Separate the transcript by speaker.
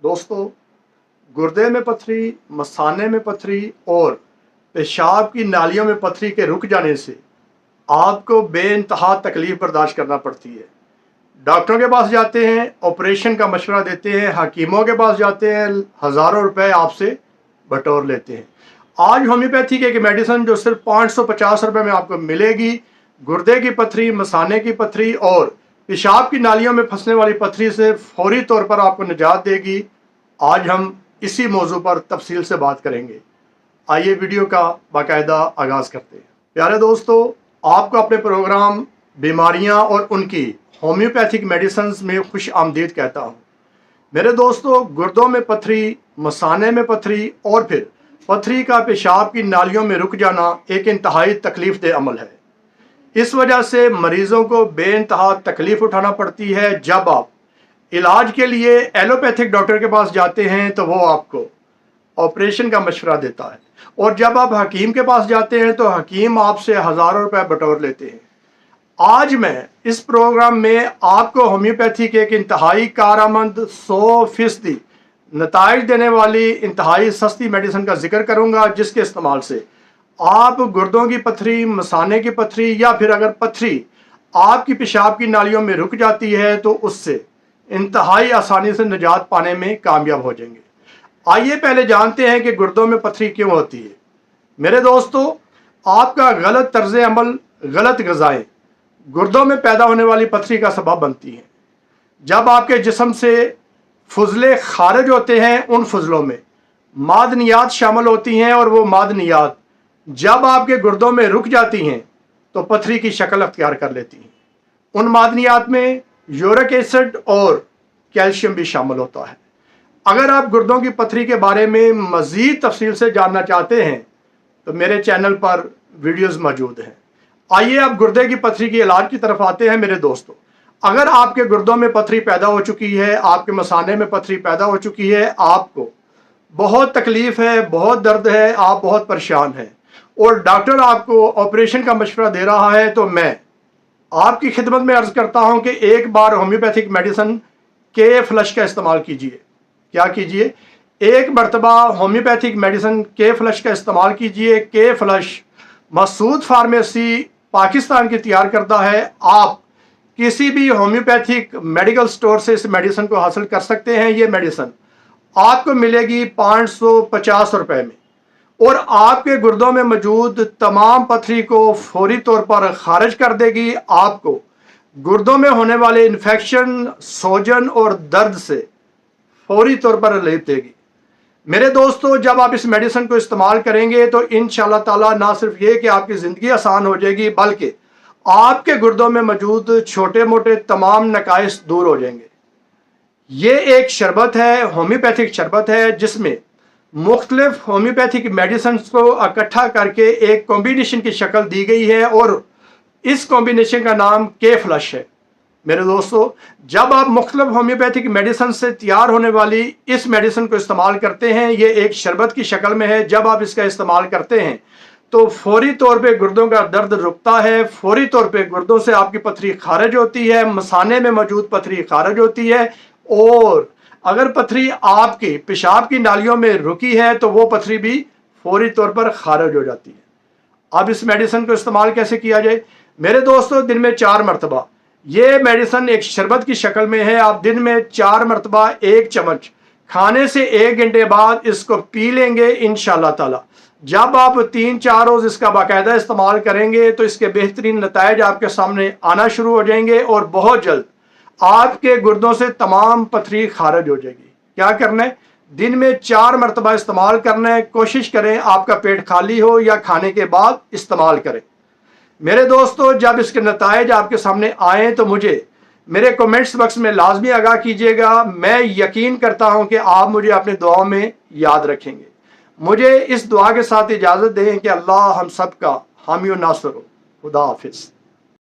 Speaker 1: दोस्तों, गुर्दे में पथरी, मसाने में पथरी और पेशाब की नालियों में पथरी के रुक जाने से आपको बेइंतहा तकलीफ बर्दाश्त करना पड़ती है। डॉक्टरों के पास जाते हैं, ऑपरेशन का मशवरा देते हैं, हकीमों के पास जाते हैं, हज़ारों रुपए आपसे बटोर लेते हैं। आज होम्योपैथी की एक मेडिसिन जो सिर्फ 550 रुपये में आपको मिलेगी, गुर्दे की पथरी, मसाने की पथरी और पेशाब की नालियों में फंसने वाली पथरी से फौरी तौर पर आपको निजात देगी। आज हम इसी मौजू पर तफसील से बात करेंगे। आइए वीडियो का बाकायदा आगाज़ करते हैं। प्यारे दोस्तों, आपको अपने प्रोग्राम बीमारियां और उनकी होम्योपैथिक मेडिसिन में खुश आमदीद कहता हूँ। मेरे दोस्तों, गुर्दों में पथरी, मसाने में पथरी और फिर पथरी का पेशाब की नालियों में रुक जाना एक इंतहाई तकलीफ दह अमल है। इस वजह से मरीज़ों को बेइंतहा तकलीफ उठाना पड़ती है। जब आप इलाज के लिए एलोपैथिक डॉक्टर के पास जाते हैं तो वो आपको ऑपरेशन का मशवरा देता है, और जब आप हकीम के पास जाते हैं तो हकीम आपसे हज़ारों रुपए बटोर लेते हैं। आज मैं इस प्रोग्राम में आपको होम्योपैथी के एक इंतहाई कारआमद 100% नताइज देने वाली इंतहाई सस्ती मेडिसिन का जिक्र करूंगा, जिसके इस्तेमाल से आप गुर्दों की पथरी, मसाने की पथरी या फिर अगर पथरी आपकी पेशाब की नालियों में रुक जाती है तो उससे इंतहाई आसानी से निजात पाने में कामयाब हो जाएंगे। आइए पहले जानते हैं कि गुर्दों में पथरी क्यों होती है। मेरे दोस्तों, आपका गलत तर्ज अमल, गलत ग़िज़ाएं गुर्दों में पैदा होने वाली पथरी का सबब बनती हैं। जब आपके जिस्म से फुजले खारिज होते हैं, उन फुजलों में मादनियात शामिल होती हैं और वो मादनियात जब आपके गुर्दों में रुक जाती हैं तो पथरी की शक्ल अख्तियार कर लेती हैं। उन मादनियात में यूरिक एसिड और कैल्शियम भी शामिल होता है। अगर आप गुर्दों की पथरी के बारे में मज़ीद तफसील से जानना चाहते हैं तो मेरे चैनल पर वीडियोस मौजूद हैं। आइए अब गुर्दे की पथरी के इलाज की तरफ आते हैं। मेरे दोस्तों, अगर आपके गुर्दों में पथरी पैदा हो चुकी है, आपके मसाने में पथरी पैदा हो चुकी है, आपको बहुत तकलीफ़ है, बहुत दर्द है, आप बहुत परेशान हैं और डॉक्टर आपको ऑपरेशन का मशवरा दे रहा है, तो मैं आपकी खिदमत में अर्ज़ करता हूं कि एक बार होम्योपैथिक मेडिसिन के फ्लश का इस्तेमाल कीजिए। क्या कीजिए? एक मरतबा होम्योपैथिक मेडिसिन के फ्लश का इस्तेमाल कीजिए। के फ्लश मसूद फार्मेसी पाकिस्तान की तैयार करता है। आप किसी भी होम्योपैथिक मेडिकल स्टोर से इस मेडिसिन को हासिल कर सकते हैं। ये मेडिसिन आपको मिलेगी 550 रुपये में और आपके गुर्दों में मौजूद तमाम पथरी को फौरी तौर पर खारिज कर देगी। आपको गुर्दों में होने वाले इन्फेक्शन, सोजन और दर्द से फौरी तौर पर रिलीफ देगी। मेरे दोस्तों, जब आप इस मेडिसिन को इस्तेमाल करेंगे तो इंशाअल्लाह ताला ना सिर्फ ये कि आपकी ज़िंदगी आसान हो जाएगी, बल्कि आपके गुर्दों में मौजूद छोटे मोटे तमाम नकाइस दूर हो जाएंगे। ये एक शरबत है, होम्योपैथिक शरबत है, जिसमें मुख्तलिफ होम्योपैथिक मेडिसिन को इकट्ठा करके एक कॉम्बिनेशन की शक्ल दी गई है और इस कॉम्बिनेशन का नाम के फ्लश है। मेरे दोस्तों, जब आप मुख्तलिफ होम्योपैथिक मेडिसिन से तैयार होने वाली इस मेडिसिन को इस्तेमाल करते हैं, ये एक शरबत की शक्ल में है। जब आप इसका इस्तेमाल करते हैं तो फौरी तौर पे गुर्दों का दर्द रुकता है, फौरी तौर पे गुर्दों से आपकी पथरी खारिज होती है, मसाने में मौजूद पथरी खारिज होती है, और अगर पथरी आपकी पेशाब की नालियों में रुकी है तो वो पथरी भी फौरी तौर पर खारिज हो जाती है। अब इस मेडिसिन को इस्तेमाल कैसे किया जाए? मेरे दोस्तों, दिन में 4 मरतबा, ये मेडिसिन एक शरबत की शक्ल में है, आप दिन में 4 मरतबा 1 चम्मच खाने से 1 घंटे बाद इसको पी लेंगे इंशाअल्लाह ताला। जब आप 3-4 रोज़ इसका बाकायदा इस्तेमाल करेंगे तो इसके बेहतरीन नताइज आपके सामने आना शुरू हो जाएंगे और बहुत जल्द आपके गुर्दों से तमाम पथरी खारिज हो जाएगी। क्या करना है? दिन में 4 मरतबा इस्तेमाल करना है। कोशिश करें आपका पेट खाली हो या खाने के बाद इस्तेमाल करें। मेरे दोस्तों, जब इसके नताइज आपके सामने आए तो मुझे मेरे कमेंट्स बॉक्स में लाजमी आगाह कीजिएगा। मैं यकीन करता हूं कि आप मुझे अपनी दुआओं में याद रखेंगे। मुझे इस दुआ के साथ इजाज़त दें कि अल्लाह हम सब का हामी और नासर हो। खुदा हाफिज़।